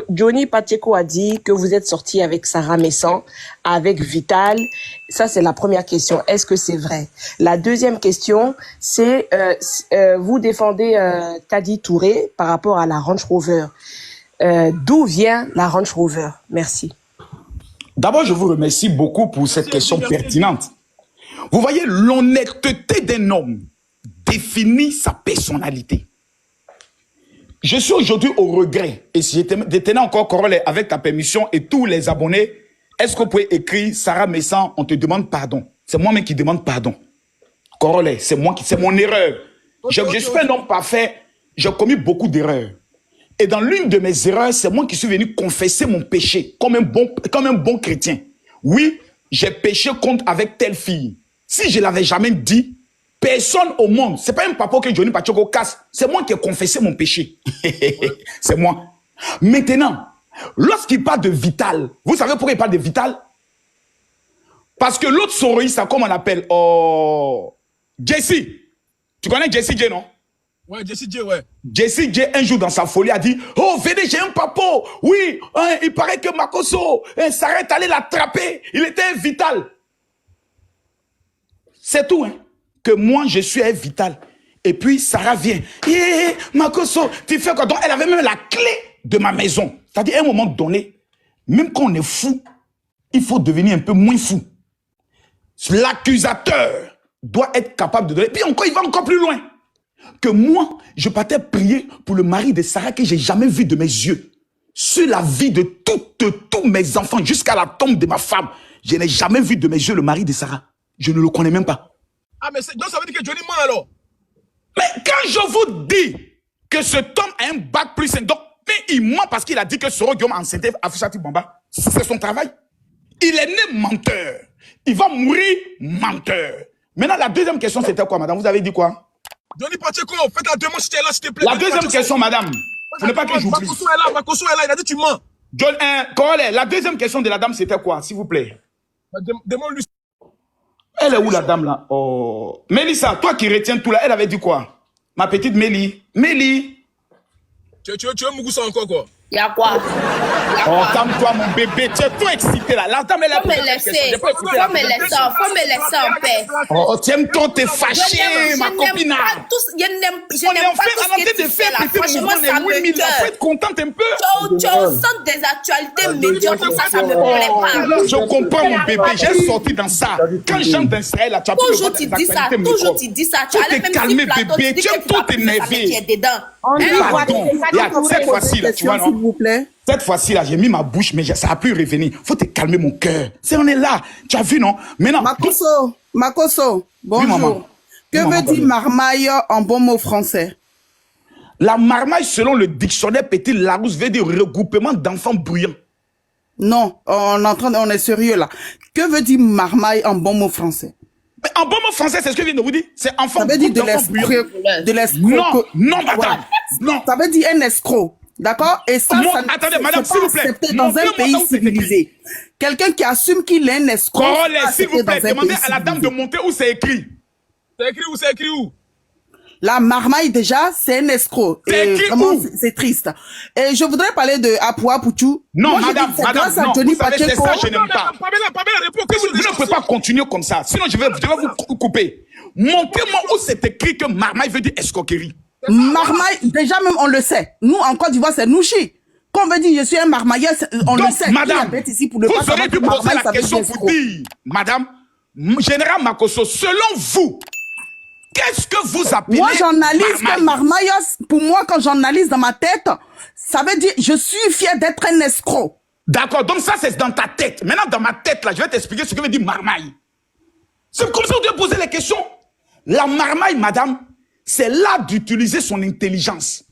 Johnny Pacheco a dit que vous êtes sorti avec Sarah Messan, avec Vital. Ça, c'est la première question. Est-ce que c'est vrai? La deuxième question, c'est vous défendez Kadi Touré par rapport à la Range Rover. D'où vient la Range Rover? Merci. D'abord, je vous remercie beaucoup pour cette question pertinente. Vous voyez, l'honnêteté d'un homme définit sa personnalité. Je suis aujourd'hui au regret, et si je détenais encore Corolle avec ta permission et tous les abonnés, est-ce que vous pouvez écrire Sarah Messan, on te demande pardon. C'est moi-même qui demande pardon. Corolle, c'est mon erreur. Je suis un homme parfait, j'ai commis beaucoup d'erreurs. Et dans l'une de mes erreurs, c'est moi qui suis venu confesser mon péché comme un bon chrétien. Oui, j'ai péché contre avec telle fille. Si je ne l'avais jamais dit, personne au monde, c'est pas un papa que Johnny Pacheco casse, c'est moi qui ai confessé mon péché. C'est moi. Maintenant, lorsqu'il parle de Vital, vous savez pourquoi il parle de Vital? Parce que l'autre soroïste, comme on appelle, Jesse. Tu connais Jesse J, non? Ouais, Jesse J, ouais. Jesse J, un jour dans sa folie, a dit, oh, venez, j'ai un papo. Oui, hein, il paraît que Makoso s'arrête allé l'attraper. Il était Vital. C'est tout, hein. Que moi, je suis un Vital. Et puis, Sarah vient. Hé, Makoso, tu fais quoi? Donc, elle avait même la clé de ma maison. C'est-à-dire, à un moment donné, même quand on est fou, il faut devenir un peu moins fou. L'accusateur doit être capable de donner. Puis encore, il va encore plus loin. Que moi, je partais prier pour le mari de Sarah que j'ai jamais vu de mes yeux. Sur la vie de tous mes enfants, jusqu'à la tombe de ma femme. Je n'ai jamais vu de mes yeux le mari de Sarah. Je ne le connais même pas. Ah, mais donc ça veut dire que Johnny ment alors? Mais quand je vous dis que cet homme a un bac plus 5, donc, mais il ment parce qu'il a dit que Soro Guillaume enceinte Afouchati Bamba. C'est son travail. Il est né menteur. Il va mourir menteur. Maintenant, la deuxième question, c'était quoi, madame? Vous avez dit quoi? Johnny Pacheco, faites la demande si tu es là, s'il te plaît. La deuxième question, madame. Vous ne pas que j'oublie. Makoso est là, il a dit tu mens. John, la deuxième question de la dame, c'était quoi, s'il vous plaît? Demande-lui. Elle est où la dame là? Oh. Mélissa, toi qui retiens tout là, elle avait dit quoi? Ma petite Mélie. Mélie. Tu veux Mougoussa encore quoi? Y'a quoi? Oh, calme-toi mon bébé, tu es trop excité là. La dame elle a Faut me laisser. Faut me laisser en paix. Oh, tu aimes trop, t'es fâché, ma copine. Je n'aime pas tout ce que tu fais là. Franchement, ça me cœur. Faut être contente un peu. Tu as au centre des actualités médiocres, ça me plaît pas. Je comprends mon bébé, j'ai sorti dans ça. Quand j'entre dans Israël là, tu as toujours tu dis ça, toujours tu dis ça. Tu as te calmer bébé, tu aimes trop t'énerver. Pardon, cette fois-ci là, tu vois non? S'il vous plaît. Cette fois-ci là, j'ai mis ma bouche, mais ça a pu revenir. Faut te calmer mon cœur. On est là. Tu as vu, non? Maintenant. Makoso, bonjour. Oui, que veut dire marmaille en bon mot français? La marmaille, selon le dictionnaire Petit Larousse, veut dire regroupement d'enfants bruyants. Non, on est sérieux là. Que veut dire marmaille en bon mot français? Mais en bon mot français, c'est ce que je viens de vous dire. C'est enfant. Ça veut dire de l'escroc. Non, madame. Non. Ça veut dire un escroc. D'accord? Et ça, attendez, madame, s'il vous plaît. Dans un pays civilisé. Quelqu'un qui assume qu'il est un escroc. S'il vous plaît, demandez à la dame de monter où c'est écrit. C'est écrit où? C'est écrit où? La marmaille, déjà, c'est un escroc. C'est écrit où? C'est triste. Et je voudrais parler de Apoua Pouchou. Non, madame, non. Johnny Vous savez, c'est ça, je n'aime pas. Vous ne pouvez pas continuer comme ça. Sinon, je vais vous couper. Montrez-moi où c'est écrit que marmaille veut dire escroquerie. Marmaille, déjà même, on le sait. Nous, en Côte d'Ivoire, c'est Nouchi. Quand on veut dire je suis un marmailleur, on le sait. Madame, vous aurez dû poser la question pour dire, madame, général Makoso, selon vous, qu'est-ce que vous appelez Moi, j'analyse que marmailleur, pour moi, quand j'analyse dans ma tête, ça veut dire je suis fier d'être un escroc. D'accord, donc ça, c'est dans ta tête. Maintenant, dans ma tête, là, je vais t'expliquer ce que veut dire marmaille. C'est comme ça que vous devez poser les questions. La marmaille, madame, c'est là d'utiliser son intelligence.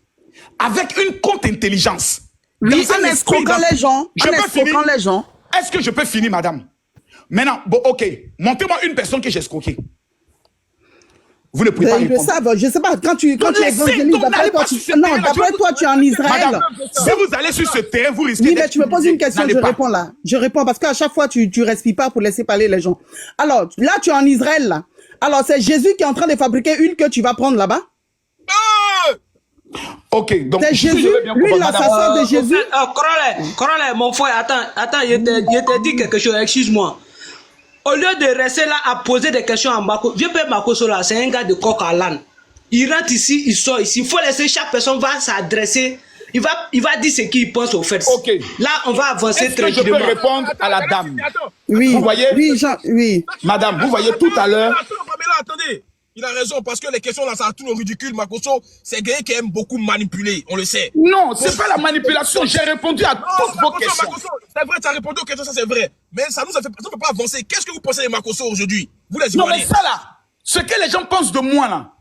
Avec une contre-intelligence. Oui, en escroquant les gens. Je peux finir. Est-ce que je peux finir, madame? Maintenant, bon, ok. Montez-moi une personne que j'ai escroquée. Vous ne pouvez pas répondre. Je sais pas, quand tu évangélises, d'après toi, tu es en Israël. Madame, si vous allez sur ce terrain, vous risquez mais tu me poses une question, je réponds là. Je réponds parce qu'à chaque fois, tu respires pas pour laisser parler les gens. Alors, là, tu es en Israël, là. Alors, c'est Jésus qui est en train de fabriquer une que tu vas prendre là-bas? Ok, donc C'est si Jésus, je veux bien lui, comprendre, madame. l'assassin de Jésus. Corole, mon frère, attends, je te dis quelque chose, excuse-moi. Au lieu de rester là à poser des questions à Mako, vieux père Makoso là, c'est un gars de coq à l'âne. Il rentre ici, il sort ici. Il faut laisser chaque personne va s'adresser. Il va dire ce qu'il pense au fait. Ok. Là, on va avancer Est-ce que je peux tranquillement. répondre à la dame? Oui, Vous voyez? oui, Jean, oui. Madame, vous voyez tout à l'heure. Attendez. Il a raison parce que les questions là, ça tourne au ridicule. Makoso, c'est quelqu'un qui aime beaucoup manipuler, on le sait. Non, c'est pas la manipulation. J'ai répondu à toutes vos questions. Makoso, c'est vrai, tu as répondu aux questions, ça c'est vrai. Mais ça nous a fait, ça ne peut pas avancer. Qu'est-ce que vous pensez de Makoso aujourd'hui? Vous les Non, mais Ivoiriens. ça là, ce que les gens pensent de moi là,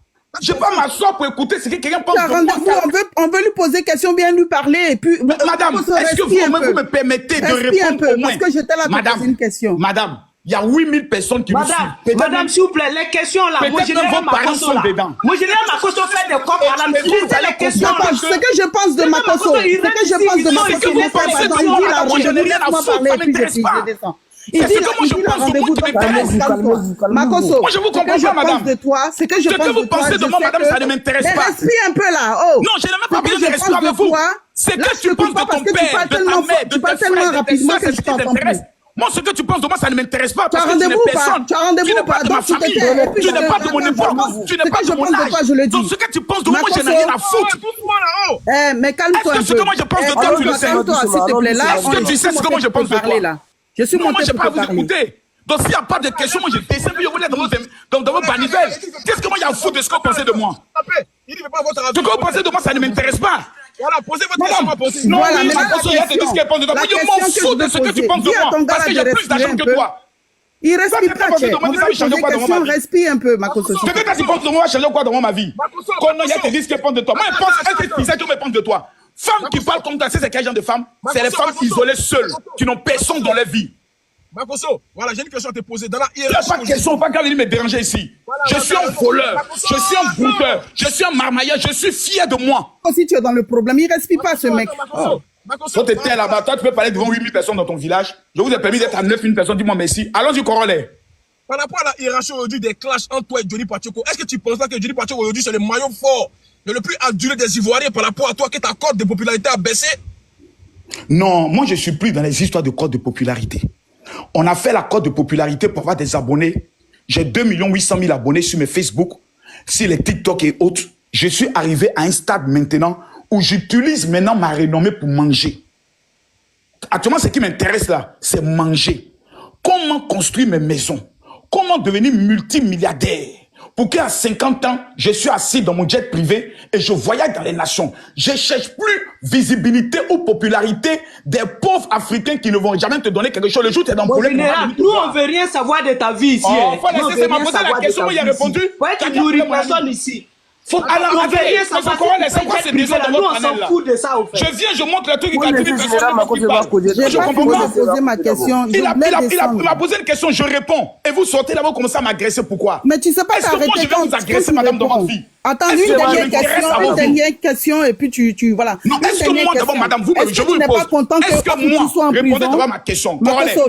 je vais pas m'asseoir pour écouter ce que quelqu'un pense de moi. Rendez-vous, on veut lui poser question, bien lui parler. Et puis, Madame, est-ce que vous me permettez de répondre au moins? Parce que j'étais là pour poser une question. Madame, il y a 8000 personnes qui vous suivent. Madame, s'il vous plaît, les questions là, moi je vos parents sont dedans. Moi je Makoso fait des coq à l'âne. Les questions là. Ce que je pense de Makoso, ce que je pense de Makoso, il dit la rendez-vous, laisse-moi parler, et puis je descends. Il dit la rendez-vous, Makoso, moi je vous comprends pas, madame. de toi, ce que je pense de toi, ce que vous pensez de moi, madame, ça ne m'intéresse pas. Mais respire un peu là, oh. Non, je n'ai même pas besoin de respirer avec vous. C'est que tu penses de ton père, de ta mère, de tes frères, de tes soeurs, c'est ce qui t'intéresse. Moi, ce que tu penses de moi, ça ne m'intéresse pas. Tu as rendez-vous ou pas? Tu as rendez-vous ou pas? Tu n'es pas de ma famille. Tu n'es pas de mon époque. Tu n'es pas de mon âge. Donc, ce que tu penses de moi, je n'ai rien à foutre. Mais calme-toi un peu. Est-ce que ce que moi je pense de toi, tu le sais? Calme-toi, s'il te plaît. Là, est-ce que tu sais ce que moi je pense de toi? Je suis monté pour te parler. pas vous écouter. Donc, s'il n'y a pas de questions, moi, je descends, je vous laisse dans vos banivelles. Qu'est-ce que moi, j'ai à foutre de ce que vous pensez de moi? Il ne veut pas votre avis. Ce que vous pensez de moi, ça ne m'intéresse pas. Voilà, posez votre question à poser. Non, voilà, oui, mais Makoso, il y a des disques qui pensent de toi. Moi, je m'en fous de ce que tu penses de moi. Parce que j'ai plus d'argent que toi. Il respire pas, Tchè. On va lui poser des questions, respire un peu, Makoso. Ce que tu penses de moi va changer quoi dans ma vie? Quand il y a des disques qui pensent de toi. Moi, je pense, est-ce que tu me penses de toi? Femmes qui parlent comme toi, c'est quel genre de femmes? C'est les femmes isolées seules, qui n'ont personne dans leur vie. Makoso, voilà, j'ai une question à te poser. Dans la Il n'y a pas de question, pas qu'à venir me déranger ici. Je suis un voleur, je suis un brouteur, je suis un marmailleur, je suis fier de moi. Si tu es dans le problème, il respire pas, ce mec. Toi, tu étais là-bas, toi, tu peux parler devant 8000 personnes dans ton village. Je vous ai permis d'être à 9000 personnes, dis-moi merci. Allons-y, Corollaire. Par rapport à la hiérarchie aujourd'hui des clashs entre toi et Johnny Pacheco, est-ce que tu penses pas que Johnny Pacheco aujourd'hui c'est le maillon fort, le plus adulé des Ivoiriens par rapport à toi, que ta cote de popularité a baissé? Non, moi je suis plus dans les histoires de cote de popularité. On a fait la cote de popularité pour avoir des abonnés. J'ai 2 800 000 abonnés sur mes Facebook, sur les TikTok et autres. Je suis arrivé à un stade maintenant où j'utilise maintenant ma renommée pour manger. Actuellement, ce qui m'intéresse là, c'est manger. Comment construire mes maisons? Comment devenir multimilliardaire? Pour qu'à 50 ans, je suis assis dans mon jet privé et je voyage dans les nations. Je ne cherche plus visibilité ou popularité des pauvres Africains qui ne vont jamais te donner quelque chose. Le jour où tu es dans le problème, nous, on ne veut rien savoir de ta vie ici. Oh, faut laisser, c'est m'a posé la question, il a répondu. Ouais, tu nourris personne ici. Alors, on veut rien savoir. C'est quoi ces maisons dans notre panel là? Je viens, je montre le truc, il a dit personne. Je comprends pas. Poser ma question. Il m'a posé une question, je réponds. Et vous sortez là-bas, vous commencez à m'agresser, pourquoi? Mais tu sais pas t'arrêter quand je vais vous agresser, madame, dans votre vie? Attends, une dernière question, et puis tu voilà. Non, est-ce que moi, d'abord, madame, vous, je vous le pose. Est-ce que moi, répondez d'abord ma question.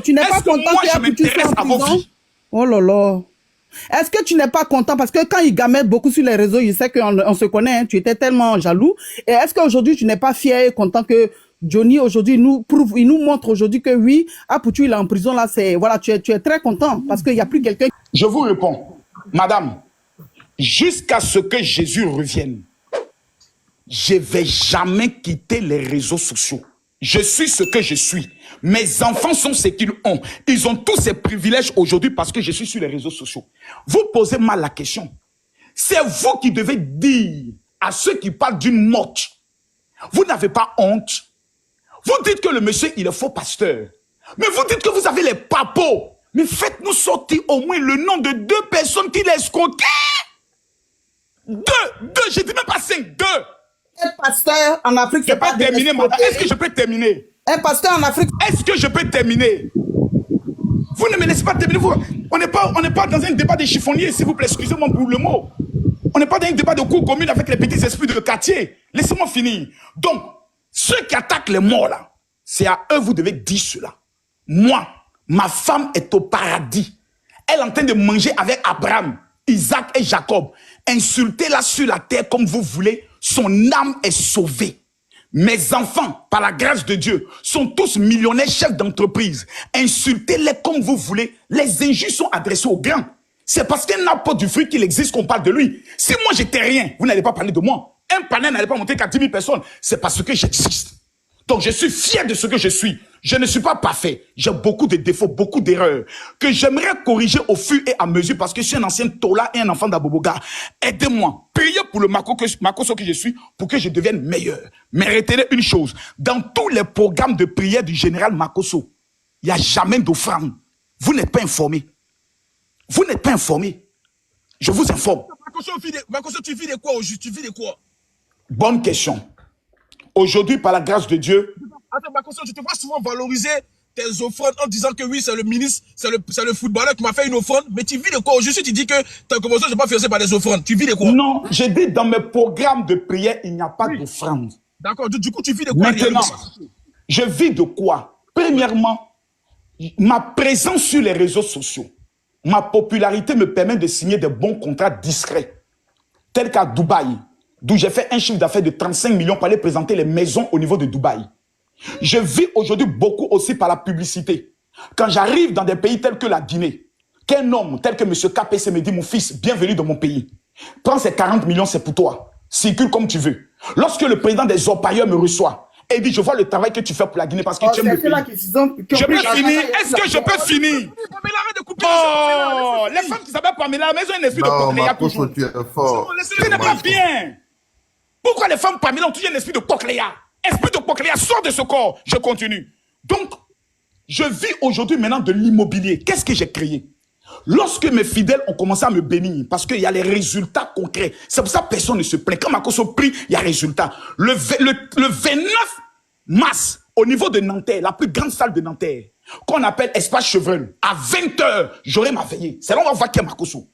Tu n'es pas content que je m'intéresse à vos vies? Oh là là. Est-ce que tu n'es pas content? Parce que quand il gamette beaucoup sur les réseaux, je sais qu'on se connaît, hein, tu étais tellement jaloux. Et est-ce qu'aujourd'hui, tu n'es pas fier et content que Johnny, aujourd'hui, il nous montre aujourd'hui que oui, Apoutou, il est en prison, là, voilà, tu es très content parce qu'il n'y a plus quelqu'un. Je vous réponds, madame, jusqu'à ce que Jésus revienne, je ne vais jamais quitter les réseaux sociaux. Je suis ce que je suis. Mes enfants sont ce qu'ils ont. Ils ont tous ces privilèges aujourd'hui parce que je suis sur les réseaux sociaux. Vous posez mal la question. C'est vous qui devez dire à ceux qui parlent d'une morte. Vous n'avez pas honte. Vous dites que le monsieur, il est faux pasteur. Mais vous dites que vous avez les papos. Mais faites-nous sortir au moins le nom de 2 personnes qui les escroquaient. 2, je dis même pas 5, 2. Un pasteur en Afrique, c'est pas terminé, madame. Est-ce que je peux terminer? Un pasteur en Afrique. Est-ce que je peux terminer? Vous ne me laissez pas terminer. On n'est pas dans un débat de chiffonniers, s'il vous plaît. Excusez-moi pour le mot. On n'est pas dans un débat de cour commune avec les petits esprits de quartier. Laissez-moi finir. Donc, ceux qui attaquent les morts là, c'est à eux vous devez dire cela. Moi, ma femme est au paradis. Elle est en train de manger avec Abraham, Isaac et Jacob. Insultez-la sur la terre comme vous voulez. son âme est sauvée. Mes enfants, par la grâce de Dieu, sont tous millionnaires, chefs d'entreprise. Insultez-les comme vous voulez. Les injures sont adressées aux grands. C'est parce qu'un apôtre du fruit qu'il existe qu'on parle de lui. Si moi j'étais rien, vous n'allez pas parler de moi. Un panel n'allait pas monter qu'à 10 000 personnes. C'est parce que j'existe. Donc je suis fier de ce que je suis. Je ne suis pas parfait. J'ai beaucoup de défauts, beaucoup d'erreurs que j'aimerais corriger au fur et à mesure parce que je suis un ancien Tola et un enfant d'Aboboga. Aidez-moi. Priez pour le Makoso que je suis pour que je devienne meilleur. Mais retenez une chose. Dans tous les programmes de prière du général Makoso, il n'y a jamais d'offrande. Vous n'êtes pas informé. Vous n'êtes pas informé. Je vous informe. Makoso, tu vis de quoi aujourd'hui? Tu vis de quoi? Bonne question. Aujourd'hui, par la grâce de Dieu. Attends, Makoso, je te vois souvent valoriser tes offrandes en disant que oui, c'est le ministre, c'est le footballeur qui m'a fait une offrande. Mais tu vis de quoi aujourd'hui? Tu dis que ta convention n'est pas financée par des offrandes. Tu vis de quoi? Non, j'ai dit dans mes programmes de prière, il n'y a pas d'offrande. D'accord, du coup, tu vis de quoi? Maintenant, je vis de quoi? Premièrement, ma présence sur les réseaux sociaux, ma popularité me permet de signer des bons contrats discrets, tels qu'à Dubaï, d'où j'ai fait un chiffre d'affaires de 35 millions pour aller présenter les maisons au niveau de Dubaï. Je vis aujourd'hui beaucoup aussi par la publicité. Quand j'arrive dans des pays tels que la Guinée, qu'un homme tel que M. KPC me dit, mon fils, bienvenue dans mon pays. Prends ces 40 millions, c'est pour toi. Circule comme tu veux. Lorsque le président des orpailleurs me reçoit, et dit, je vois le travail que tu fais pour la Guinée parce que tu aimes le pays. Je peux finir. Est-ce que je peux finir? Oh, les femmes qui s'appellent Pamela, mais elles ont un esprit de cochléa toujours. Ce n'est pas bien. Pourquoi les femmes Pamela ont toujours un esprit de cochléa? Esprit de cochléa, sort de ce corps. Je continue. Donc, je vis aujourd'hui maintenant de l'immobilier. Qu'est-ce que j'ai créé? Lorsque mes fidèles ont commencé à me bénir, parce qu'il y a les résultats concrets, c'est pour ça que personne ne se plaint. Quand Makoso prie, il y a résultat. Le 29 mars, au niveau de Nanterre, la plus grande salle de Nanterre, qu'on appelle Espace Chevreul, à 20 h, j'aurai ma veillée. C'est là où on va voir qui est Makoso.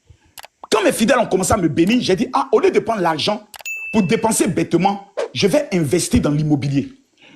Quand mes fidèles ont commencé à me bénir, j'ai dit, ah, au lieu de prendre l'argent pour dépenser bêtement, je vais investir dans l'immobilier.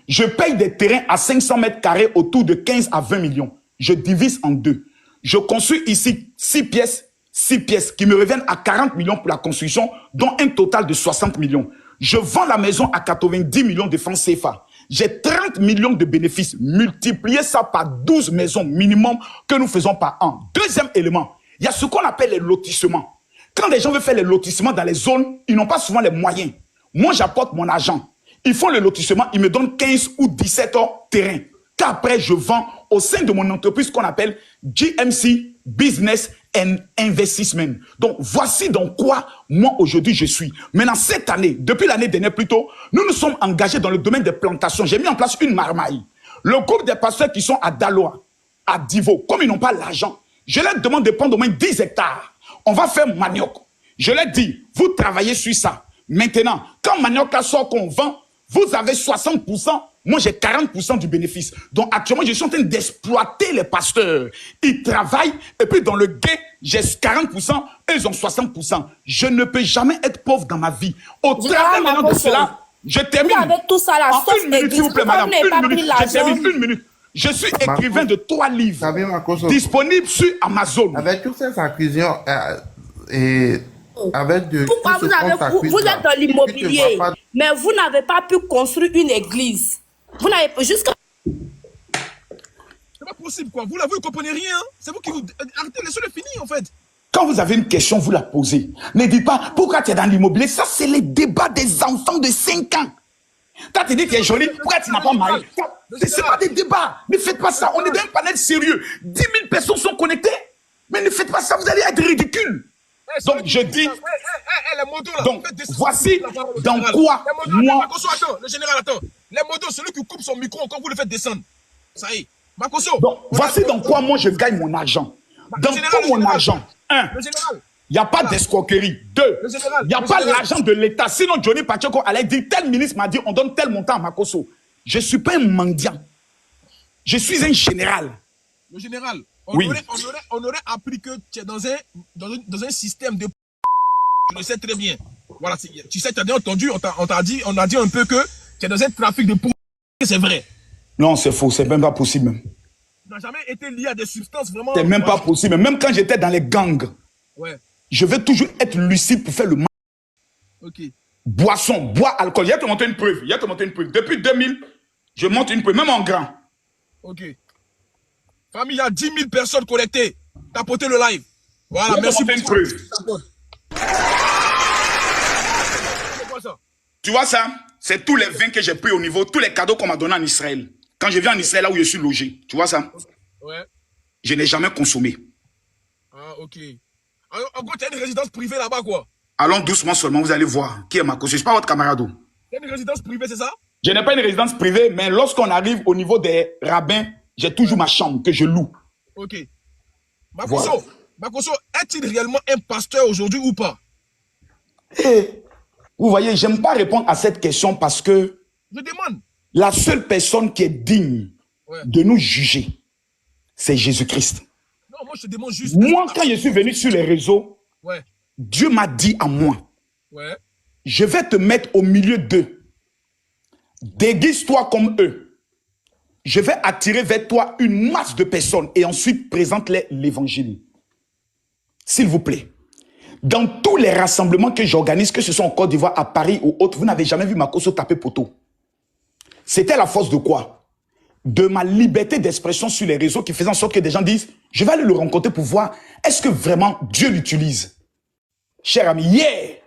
Je paye des terrains à 500 mètres carrés autour de 15 à 20 millions. Je divise en deux. Je construis ici 6 pièces qui me reviennent à 40 millions pour la construction, dont un total de 60 millions. Je vends la maison à 90 millions de francs CFA. J'ai 30 millions de bénéfices. Multipliez ça par 12 maisons minimum que nous faisons par an. Deuxième élément, il y a ce qu'on appelle les lotissements. Quand les gens veulent faire les lotissements dans les zones, ils n'ont pas souvent les moyens. Moi, j'apporte mon argent. Ils font le lotissement, ils me donnent 15 ou 17 terrains. Qu'après, je vends au sein de mon entreprise qu'on appelle GMC Business and Investment. Donc, voici dans quoi, moi, aujourd'hui, je suis. Maintenant, cette année, depuis l'année dernière plutôt, nous nous sommes engagés dans le domaine des plantations. J'ai mis en place une marmaille. Le groupe des pasteurs qui sont à Daloa, à Divo, comme ils n'ont pas l'argent, je leur demande de prendre au moins 10 hectares. On va faire manioc. Je leur dis, vous travaillez sur ça. Maintenant, quand manioc sort qu'on vend, vous avez 60%, moi j'ai 40% du bénéfice. Donc actuellement, je suis en train d'exploiter les pasteurs. Ils travaillent et puis dans le gain, j'ai 40%, eux ils ont 60%. Je ne peux jamais être pauvre dans ma vie. Au travers maintenant de cela, je termine. Vous avez tout ça là, en sauf une minute, s'il vous plaît, madame. Une minute, je termine, une minute. Je suis écrivain de 3 livres disponibles sur Amazon. Avec toutes ces acquisitions et avec de... Pourquoi vous êtes dans l'immobilier, mais vous n'avez pas pu construire une église. Vous n'avez jusqu'à... C'est pas possible, quoi. Vous ne comprenez rien. C'est vous qui vous... Arrêtez, laissez-le finir, en fait. Quand vous avez une question, vous la posez. Ne dites pas, pourquoi tu es dans l'immobilier? Ça, c'est les débats des enfants de 5 ans. Toi, tu dis que tu es jolie, pourquoi tu n'as pas marié? Ce n'est pas des débats. Ne faites pas ça. On est dans un panel sérieux. 10 000 personnes sont connectées. Mais ne faites pas ça, vous allez être ridicule. Donc, je dis... Donc, voici dans quoi moi... Attends, le général, attends. Les motos, celui qui coupe son micro, quand vous le faites descendre. Ça y est. Makoso. Donc, voici dans quoi moi je gagne mon argent. Dans quoi mon argent? 1. Il n'y a pas d'escroquerie. 2. Il n'y a pas l'argent de l'État. Sinon, Johnny Pacheco allait dire, tel ministre m'a dit, on donne tel montant à Makoso. Je ne suis pas un mendiant. Je suis un général. Le général, on aurait appris que tu es dans un système de... Tu le sais très bien. Voilà, tu sais, tu as bien entendu, on a dit un peu que tu es dans un trafic de... C'est vrai. Non, c'est faux, c'est même pas possible. Même. Tu n'as jamais été lié à des substances vraiment... C'est même pas possible. Même quand j'étais dans les gangs, ouais. Je vais toujours être lucide pour faire le mal. Ok. boisson, bois, alcool. Il y a te monter une preuve. Depuis 2000, je monte une preuve, même en grand. Ok. Famille, il y a 10 000 personnes connectées. Tapotez le live. Voilà, merci pour une preuve. Tu vois ça? C'est tous les vins que j'ai pris au niveau, tous les cadeaux qu'on m'a donnés en Israël. Quand je viens en Israël, là où je suis logé. Tu vois ça? Ouais. Je n'ai jamais consommé. Ah, ok. En gros, tu as une résidence privée là-bas, quoi. Allons doucement seulement, vous allez voir qui est Makosso. Je ne suis pas votre camarade. Tu as une résidence privée, c'est ça? Je n'ai pas une résidence privée, mais lorsqu'on arrive au niveau des rabbins, j'ai toujours ma chambre que je loue. Ok. Makosso, est-il réellement un pasteur aujourd'hui ou pas? Vous voyez, je n'aime pas répondre à cette question parce que je demande. La seule personne qui est digne de nous juger, c'est Jésus-Christ. Non, moi je te demande juste. Moi, quand je suis venu sur les réseaux, Dieu m'a dit à moi, je vais te mettre au milieu d'eux. Déguise-toi comme eux. Je vais attirer vers toi une masse de personnes et ensuite présente-les l'évangile. S'il vous plaît. Dans tous les rassemblements que j'organise, que ce soit en Côte d'Ivoire, à Paris ou autre, vous n'avez jamais vu Makosso taper poteau. C'était la force de quoi? De ma liberté d'expression sur les réseaux qui faisait en sorte que des gens disent, je vais aller le rencontrer pour voir, est-ce que vraiment Dieu l'utilise? Cher ami, hier,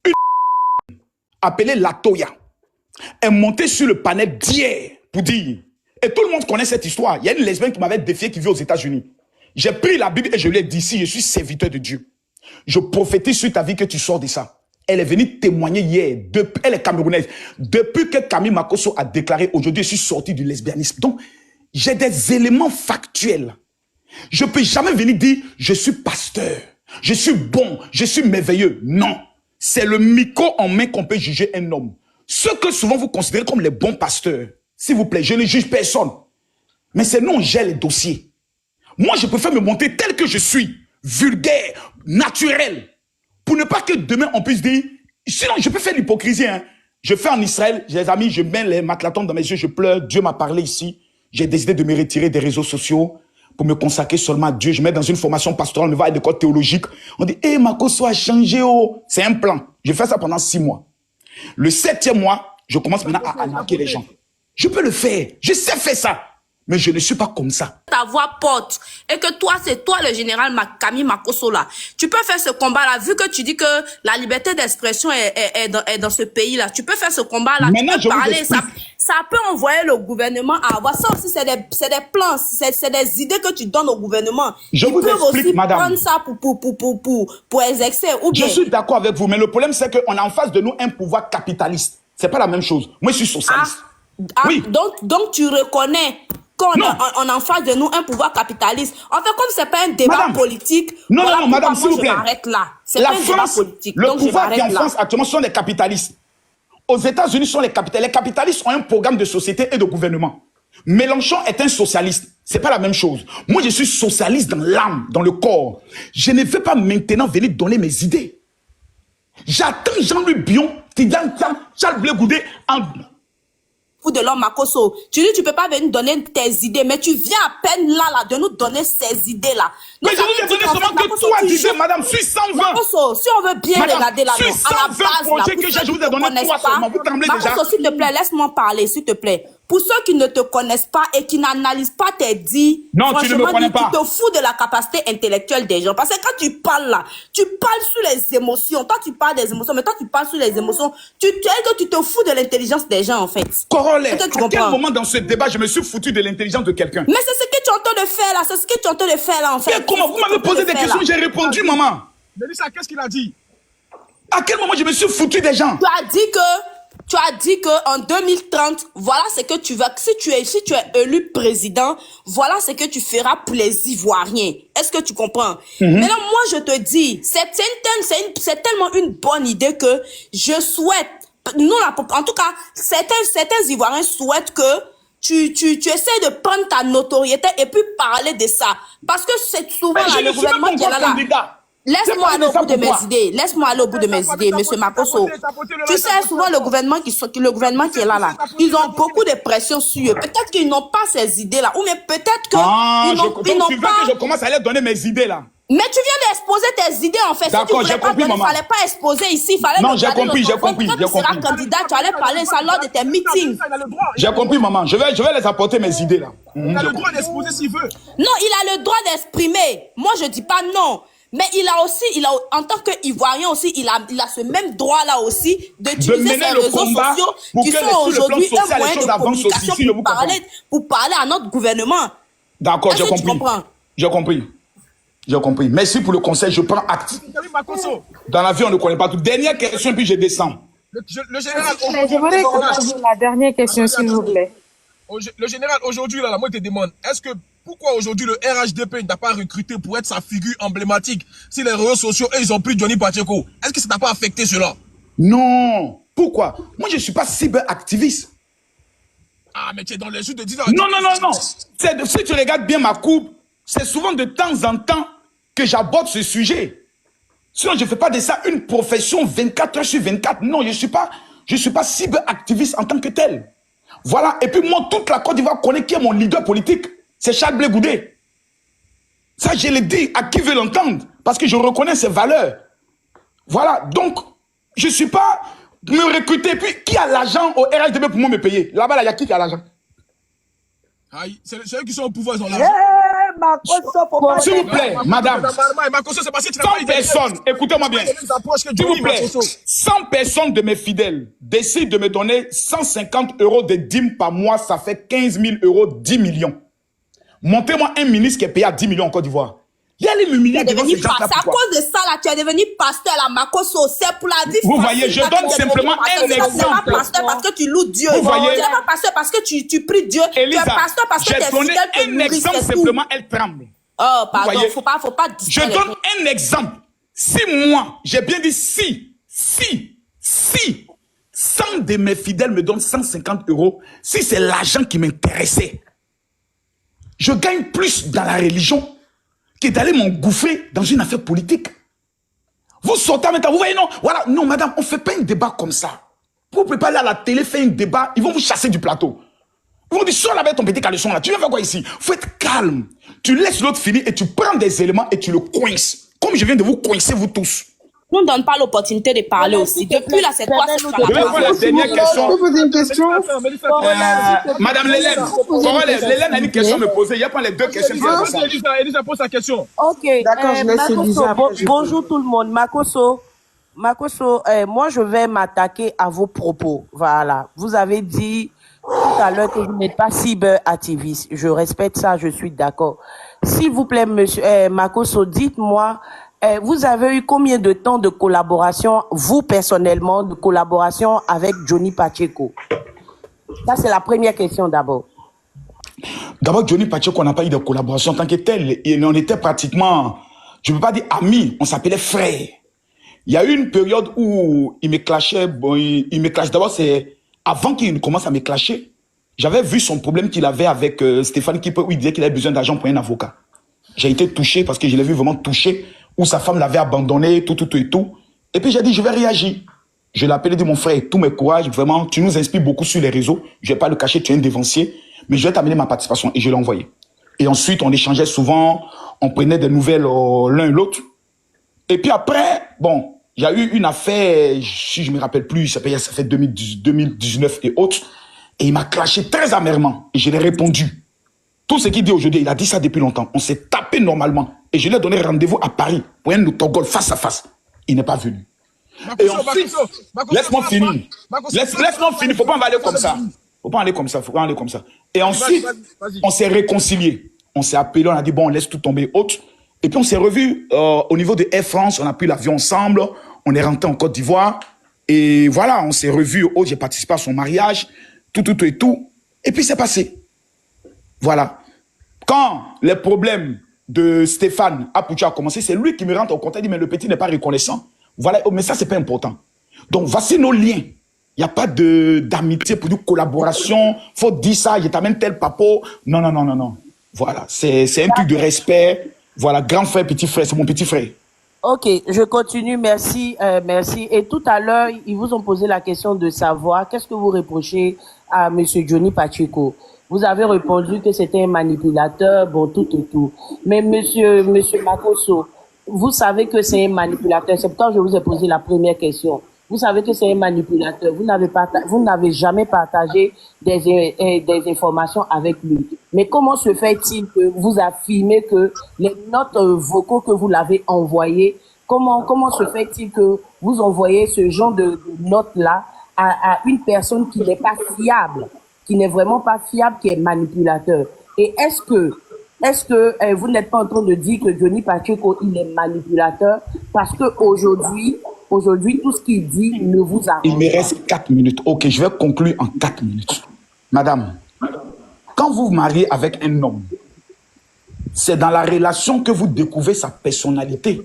une appelée Latoya est montée sur le panel d'hier pour dire, et tout le monde connaît cette histoire, il y a une lesbienne qui m'avait défié qui vit aux États-Unis. J'ai pris la Bible et je lui ai dit, si je suis serviteur de Dieu, je prophétise sur ta vie que tu sors de ça. Elle est venue témoigner hier. Elle est camerounaise. Depuis que Camille Makosso a déclaré aujourd'hui, je suis sorti du lesbianisme. Donc, j'ai des éléments factuels. Je ne peux jamais venir dire, je suis pasteur, je suis bon, je suis merveilleux. Non. C'est le micro en main qu'on peut juger un homme. Ceux que souvent vous considérez comme les bons pasteurs, s'il vous plaît, je ne juge personne. Mais c'est nous, on gère les dossiers. Moi, je préfère me montrer tel que je suis, vulgaire, naturel, pour ne pas que demain on puisse dire, sinon je peux faire l'hypocrisie. Hein. Je fais en Israël, j'ai des amis, je mets les matlatons dans mes yeux, je pleure, Dieu m'a parlé ici. J'ai décidé de me retirer des réseaux sociaux pour me consacrer seulement à Dieu. Je mets dans une formation pastorale, on me va à l'école théologique. On dit, hé, Makosso a changé, oh. C'est un plan. Je fais ça pendant 6 mois. Le 7e mois, je commence maintenant à arnaquer les gens. Je peux le faire. Je sais faire ça. Mais je ne suis pas comme ça. Ta voix porte et que toi, c'est toi le général Camille Makosso là. Tu peux faire ce combat-là, vu que tu dis que la liberté d'expression est dans ce pays-là. Tu peux faire ce combat-là. Maintenant, tu peux parler. Ça peut envoyer le gouvernement à avoir. Ça aussi, c'est des plans, c'est des idées que tu donnes au gouvernement. Je vous explique, aussi madame. Prendre ça pour exercer. Ou bien... Je suis d'accord avec vous, mais le problème, c'est qu'on a en face de nous un pouvoir capitaliste. C'est pas la même chose. Moi, je suis socialiste. Oui. Donc, tu reconnais qu'on a en face de nous un pouvoir capitaliste. En fait, comme c'est pas un débat politique, non, madame, s'il vous plaît. Je m'arrête là. C'est pas un débat politique. Le pouvoir qui est en France actuellement sont les capitalistes. Aux États-Unis sont les capitalistes. Les capitalistes ont un programme de société et de gouvernement. Mélenchon est un socialiste. C'est pas la même chose. Moi, je suis socialiste dans l'âme, dans le corps. Je ne vais pas maintenant venir donner mes idées. J'attends Jean-Louis Bion, Tidjane Thiam, Charles Blé Goudé en... de l'homme Makosso. Tu dis, tu peux pas venir donner tes idées, mais tu viens à peine là, de nous donner ces idées-là. Mais je vous ai donné seulement que 3 idées, madame, sur 120. Makosso, si on veut bien regarder là, sur 120 projets que je vous ai donné 3 seulement, vous tremblez déjà. Makosso, s'il te plaît, laisse-moi parler, s'il te plaît. Pour ceux qui ne te connaissent pas et qui n'analysent pas tes dits, non, tu ne me connais pas. Tu te fous de la capacité intellectuelle des gens. Parce que quand tu parles là, tu parles sur les émotions. Toi, tu parles des émotions, mais toi, tu parles sur les émotions. Tu te fous de l'intelligence des gens, en fait. Corollaire, à quel moment dans ce débat, je me suis foutu de l'intelligence de quelqu'un? Mais c'est ce que tu es en train de faire là. C'est ce que tu es en train de faire là, en fait. Mais comment vous m'avez posé des questions, j'ai répondu, maman. Mélissa, qu'est-ce qu'il a dit? À quel moment je me suis foutu des gens? Tu as dit que en 2030, voilà ce que tu vas. Si tu es élu président, voilà ce que tu feras pour les Ivoiriens. Est-ce que tu comprends? Maintenant, moi, je te dis, c'est tellement une bonne idée que je souhaite. Nous, en tout cas, certains Ivoiriens souhaitent que tu essaies de prendre ta notoriété et puis parler de ça. Parce que c'est souvent là, le gouvernement qui est là. Laisse-moi aller au bout de mes idées. Laisse-moi aller au bout de mes idées, monsieur Makosso. Tu sais, souvent, le gouvernement qui est là. Ils ont beaucoup de pression sur eux. Peut-être qu'ils n'ont pas ces idées-là. Ou mais peut-être que ils n'ont pas... que je commence à aller donner mes idées, là. Mais tu viens d'exposer tes idées en fait. Si tu D'accord, voulais j'ai pas compris, donner, maman. fallait pas exposer ici. Fallait Non, me j'ai garder compris, dans j'ai ton coin. compris, Quand j'ai tu seras compris. candidat, tu allais parler ça lors de tes meetings. Il a le droit. J'ai compris, maman. Je vais les apporter mes idées là. Il a le droit d'exposer s'il veut. Non, il a le droit d'exprimer. Moi, je dis pas non. Mais en tant qu'Ivoirien aussi, il a ce même droit-là aussi d'utiliser mener ces le réseaux combat sociaux pour qui que sont sur le plan aujourd'hui social, un les moyen choses de avancent aussi, communication si je vous comprends. pour parler à notre gouvernement. D'accord, Est-ce j'ai que tu compris. comprends? J'ai compris. J'ai compris. Merci pour le conseil, je prends acte. Makosso, Dans la vie, on ne connaît pas tout. Dernière question, puis je descends. le général. J'aimerais poser la dernière question, s'il vous plaît. Le général, aujourd'hui, là, moi, je te demande, pourquoi aujourd'hui le RHDP n'a pas recruté pour être sa figure emblématique si les réseaux sociaux, eux, ils ont pris Johnny Pacheco? Est-ce que ça n'a pas affecté cela? Non. Pourquoi? Moi, je ne suis pas cyberactiviste. Ah, mais tu es dans les jeux de 10 ans. Non, non, non, non. Si tu regardes bien ma courbe, c'est souvent de temps en temps que j'aborde ce sujet. Sinon, je ne fais pas de ça une profession 24 heures sur 24. Non, je ne suis pas cyberactiviste en tant que tel. Voilà. Et puis moi, toute la Côte d'Ivoire connaît qui est mon leader politique. C'est Charles Blé Goudé. Ça, je l'ai dit à qui veut l'entendre. Parce que je reconnais ses valeurs. Voilà. Donc, je ne suis pas me recruter. Puis, qui a l'argent au RHDB pour moi me payer? Là-bas, il y a qui a l'argent? C'est eux qui sont au pouvoir, ils ont l'argent. S'il vous plaît, madame. Makosso, c'est parce que tu n'as 100 pas idée. personnes, écoutez-moi bien. S'il vous plaît, 100 personnes de mes fidèles décident de me donner 150 € de dîmes par mois, ça fait 15 000 €, 10 millions. Montrez-moi un ministre qui est payé à 10 millions en Côte d'Ivoire. Il y a les Tu es milliers de devenu gens pasteur. À cause de ça, là, tu es devenu pasteur, la Makosso. C'est pour la vie. Vous voyez, je donne simplement un exemple. Tu n'es pas pasteur parce que tu loues Dieu. Vous voyez, tu n'es pas pasteur parce que tu pries Dieu. Elisa, tu es pasteur parce que j'ai tes donné fidèles te un nourrissent. exemple c'est tout. simplement, elle tremble. Oh, pardon, voyez, faut pas Je distraire les donne gens. un exemple. Si moi, j'ai bien dit si 100 de mes fidèles me donnent 150 €, si c'est l'argent qui m'intéressait, je gagne plus dans la religion que d'aller m'engouffrer dans une affaire politique. Vous sortez maintenant, vous voyez, non, voilà, non, madame, on ne fait pas un débat comme ça. Vous ne pouvez pas aller à la télé faire un débat, ils vont vous chasser du plateau. Ils vont dire, sors là-bas ton petit caleçon là, tu viens faire quoi ici? Faut être calme. Tu laisses l'autre finir et tu prends des éléments et tu le coinces. Comme je viens de vous coincer, vous tous. Nous ne donne pas l'opportunité de parler aussi. Depuis là, c'est toi qui Je vais prendre la dernière question. Je peux poser une question? Madame Lélène, Lélène a une question à me poser. Il n'y a pas les deux questions. Elisa pose sa question. Ok. D'accord, je laisse Makosso, Elisa, après, je bonjour tout le monde. Makosso, moi je vais m'attaquer à vos propos. Voilà. Vous avez dit tout à l'heure que vous n'êtes pas cyberactiviste. Je respecte ça, je suis d'accord. S'il vous plaît, monsieur Makosso, dites-moi, vous avez eu combien de temps de collaboration, vous personnellement, de collaboration avec Johnny Pacheco? Ça, c'est la première question d'abord. D'abord, Johnny Pacheco, on n'a pas eu de collaboration en tant que tel. Et on était pratiquement, je ne peux pas dire amis, on s'appelait frères. Il y a eu une période où il me clashait. Bon, il me clash. D'abord, c'est avant qu'il commence à me clasher. J'avais vu son problème qu'il avait avec Stéphane Kipe, où il disait qu'il avait besoin d'argent pour un avocat. J'ai été touché parce que je l'ai vu vraiment touché, où sa femme l'avait abandonné, tout. Et puis j'ai dit, je vais réagir. Je l'ai appelé, dit, mon frère, tout mes courage, vraiment, tu nous inspires beaucoup sur les réseaux. Je ne vais pas le cacher, tu es un dévancier, mais je vais t'amener ma participation. Et je l'ai envoyé. Et ensuite, on échangeait souvent, on prenait des nouvelles l'un et l'autre. Et puis après, bon, il y a eu une affaire, si je ne me rappelle plus, ça fait 2019 et autres, et il m'a clashé très amèrement. Et je l'ai répondu. Tout ce qu'il dit aujourd'hui, il a dit ça depuis longtemps. On s'est tapé normalement. Et je lui ai donné rendez-vous à Paris pour un autogol face à face. Il n'est pas venu. Et ensuite, laisse-moi finir. Laisse-moi finir. Faut pas en aller comme ça. Faut pas aller comme ça. Et ensuite, on s'est réconciliés. On s'est appelé, on a dit, bon, on laisse tout tomber haute. Et puis on s'est revus au niveau de Air France. On a pris l'avion ensemble. On est rentré en Côte d'Ivoire. Et voilà, on s'est revus haute. J'ai participé à son mariage. Tout. Et puis c'est passé. Voilà. Quand les problèmes de Stéphane Apoucha a commencé, c'est lui qui me rentre au contact. Il dit, mais le petit n'est pas reconnaissant. Voilà, mais ça, c'est pas important. Donc, voici nos liens. Il n'y a pas d'amitié pour de collaboration. Faut dire ça, je t'amène tel papo. Non. Voilà, c'est un truc de respect. Voilà, grand frère, petit frère, c'est mon petit frère. Ok, je continue, merci. Et tout à l'heure, ils vous ont posé la question de savoir qu'est-ce que vous reprochez à M. Johnny Pacheco. Vous avez répondu que c'était un manipulateur, bon, tout. Mais monsieur Makosso, vous savez que c'est un manipulateur. C'est pourquoi je vous ai posé la première question. Vous savez que c'est un manipulateur. Vous n'avez jamais partagé des informations avec lui. Mais comment se fait-il que vous affirmez que les notes vocaux que vous l'avez envoyées, comment se fait-il que vous envoyez ce genre de notes-là à une personne qui n'est pas fiable, qui n'est vraiment pas fiable, qui est manipulateur? Et est-ce que vous n'êtes pas en train de dire que Johnny Pacheco, il est manipulateur parce que aujourd'hui, tout ce qu'il dit ne vous arrange pas? Il me reste 4 minutes. Ok, je vais conclure en 4 minutes. Madame, quand vous vous mariez avec un homme, c'est dans la relation que vous découvrez sa personnalité.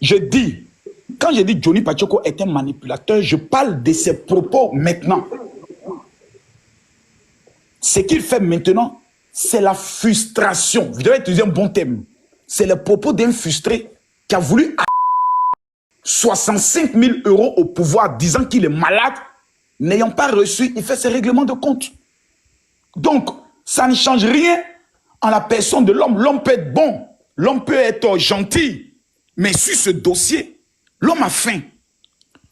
Je dis, quand je dis Johnny Pacheco est un manipulateur, je parle de ses propos maintenant. Ce qu'il fait maintenant, c'est la frustration. Vous devez utiliser un bon thème. C'est le propos d'un frustré qui a voulu 65 000 € au pouvoir, disant qu'il est malade, n'ayant pas reçu, il fait ses règlements de compte. Donc, ça ne change rien en la personne de l'homme. L'homme peut être bon, l'homme peut être gentil, mais sur ce dossier, l'homme a faim.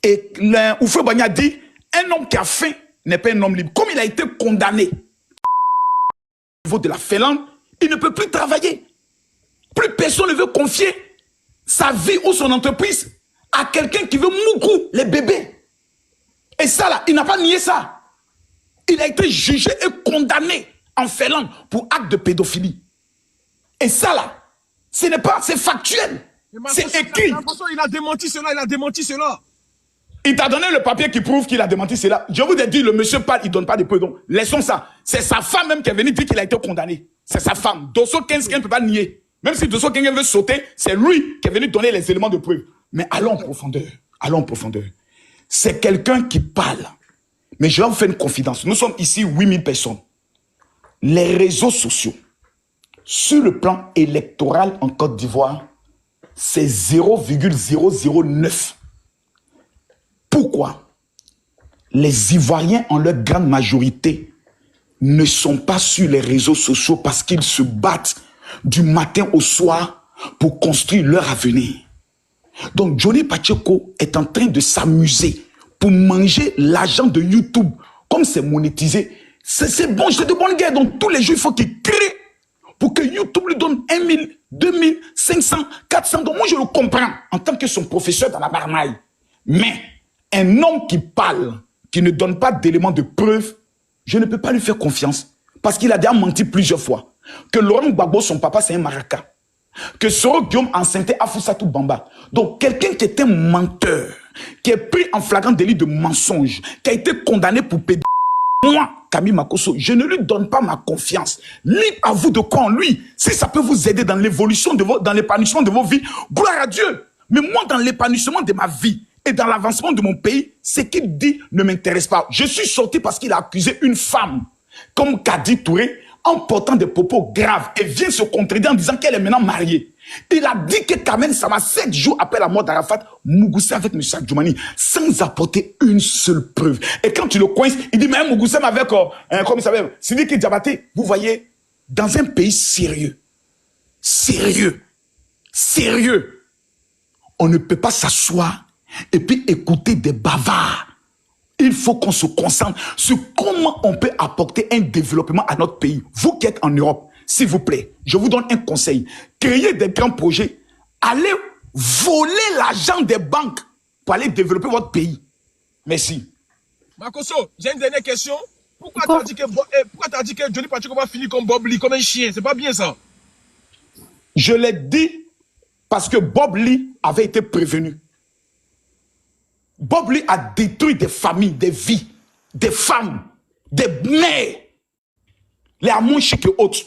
Et Oufé Banya dit, un homme qui a faim n'est pas un homme libre. Comme il a été condamné au niveau de la Finlande, il ne peut plus travailler. Plus personne ne veut confier sa vie ou son entreprise à quelqu'un qui veut moucou les bébés. Et ça là, il n'a pas nié ça. Il a été jugé et condamné en Finlande pour acte de pédophilie. Et ça là, ce n'est pas, c'est factuel. C'est écrit. Il a démenti cela, Il t'a donné le papier qui prouve qu'il a démenti cela. Je vous ai dit, le monsieur parle, il ne donne pas de preuves. Donc, laissons ça. C'est sa femme même qui est venue dire qu'il a été condamné. C'est sa femme. Dosso Kensken ne peut pas nier. Même si Dosso Kensken veut sauter, c'est lui qui est venu donner les éléments de preuve. Mais allons en profondeur. Allons en profondeur. C'est quelqu'un qui parle. Mais je vais vous faire une confidence. Nous sommes ici 8000 personnes. Les réseaux sociaux, sur le plan électoral en Côte d'Ivoire, c'est 0,009. Pourquoi? Les Ivoiriens, en leur grande majorité, ne sont pas sur les réseaux sociaux parce qu'ils se battent du matin au soir pour construire leur avenir. Donc, Johnny Pacheco est en train de s'amuser pour manger l'argent de YouTube. Comme c'est monétisé, c'est bon, c'est de bonne guerre. Donc, tous les jours, il faut qu'il crée pour que YouTube lui donne 1 000, 2 000, 500, 400. Donc, moi, je le comprends en tant que son professeur dans la marmaille. Mais un homme qui parle, qui ne donne pas d'éléments de preuve, je ne peux pas lui faire confiance. Parce qu'il a déjà menti plusieurs fois. Que Laurent Gbagbo, son papa, c'est un maraca. Que Soro Guillaume enceintait Afousatou Bamba. Donc, quelqu'un qui est un menteur, qui est pris en flagrant délit de mensonge, qui a été condamné pour pédophilie. Moi, Camille Makosso, je ne lui donne pas ma confiance. Libre à vous de croire en lui. Si ça peut vous aider dans l'évolution dans l'épanouissement de vos vies, gloire à Dieu. Mais moi, dans l'épanouissement de ma vie et dans l'avancement de mon pays, ce qu'il dit ne m'intéresse pas. Je suis sorti parce qu'il a accusé une femme, comme Kadi Touré, en portant des propos graves et vient se contredire en disant qu'elle est maintenant mariée. Il a dit que Kamen Sama, 7 jours après la mort d'Arafat, Mougoussem avec M. Adjoumani, sans apporter une seule preuve. Et quand tu le coinces, il dit, mais Mougoussem avec, comme il s'appelle, Sidiki Diabaté, vous voyez, dans un pays sérieux, on ne peut pas s'asseoir et puis écouter des bavards. Il faut qu'on se concentre sur comment on peut apporter un développement à notre pays. Vous qui êtes en Europe, s'il vous plaît, je vous donne un conseil. Créez des grands projets. Allez voler l'argent des banques pour aller développer votre pays. Merci. Makosso, j'ai une dernière question. Pourquoi tu as dit que Johnny Pacheco va finir comme Bob Lee, comme un chien? C'est pas bien ça. Je l'ai dit parce que Bob Lee avait été prévenu. Bob Lee a détruit des familles, des vies, des femmes, des mères. Les Amonchik et autres.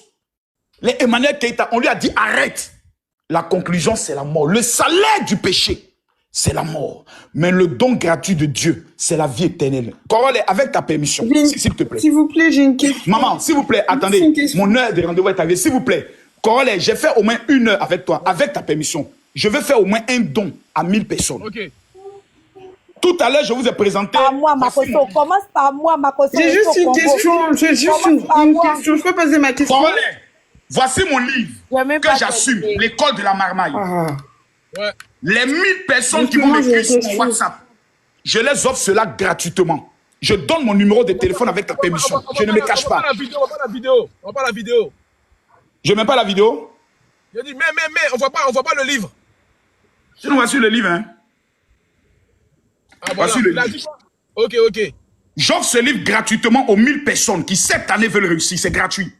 Les Emmanuel Keïta, on lui a dit arrête. La conclusion, c'est la mort. Le salaire du péché, c'est la mort. Mais le don gratuit de Dieu, c'est la vie éternelle. Corole, avec ta permission, s'il te plaît. S'il vous plaît, j'ai une question. Maman, s'il vous plaît, attendez. Mon heure de rendez-vous est arrivée. S'il vous plaît. Corole, j'ai fait au moins 1 heure avec toi, avec ta permission. Je vais faire au moins un don à 1000 personnes. Ok. Tout à l'heure, je vous ai présenté... Par moi, Makosso. Commence par moi, Makosso. J'ai juste une question. Je peux poser ma question? Voici mon livre même que pas j'assume, terminé. l'école de la marmaille. Ouais. Les 1000 personnes qui vont m'écrire sur mon WhatsApp, je les offre cela gratuitement. Je donne mon numéro de téléphone avec ta permission. Je ne me cache pas. On voit pas la vidéo. On voit pas la vidéo. Je mets pas la vidéo. Je dis, mais, on voit pas le livre. Je nous vois sur le livre, hein. Ah, voilà. Voici le Il a livre. dit quoi? Ok. J'offre ce livre gratuitement aux 1000 personnes qui cette année veulent réussir. C'est gratuit.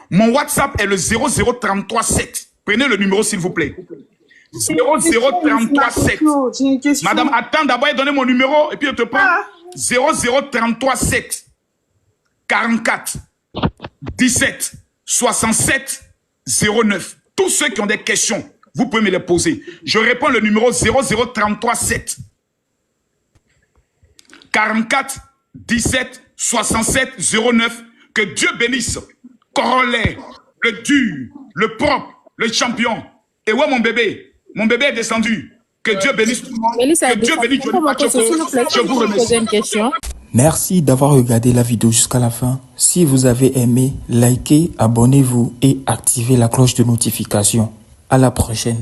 Mon WhatsApp est le 00337. Prenez le numéro s'il vous plaît. 00337. J'ai une question. Madame, attends d'abord et donnez mon numéro et puis je te prends. 00337 44 17 67 09. Tous ceux qui ont des questions, vous pouvez me les poser. Je réponds le numéro 00337 44 17 67 09. Que Dieu bénisse Corollaire, le dur, le propre, le champion. Et ouais, mon bébé est descendu. Que Dieu bénisse tout le monde. Mélissa, Que Dieu bénisse Johnny Pacheco. Je vous remercie. poser une question. Merci d'avoir regardé la vidéo jusqu'à la fin. Si vous avez aimé, likez, abonnez-vous et activez la cloche de notification. À la prochaine.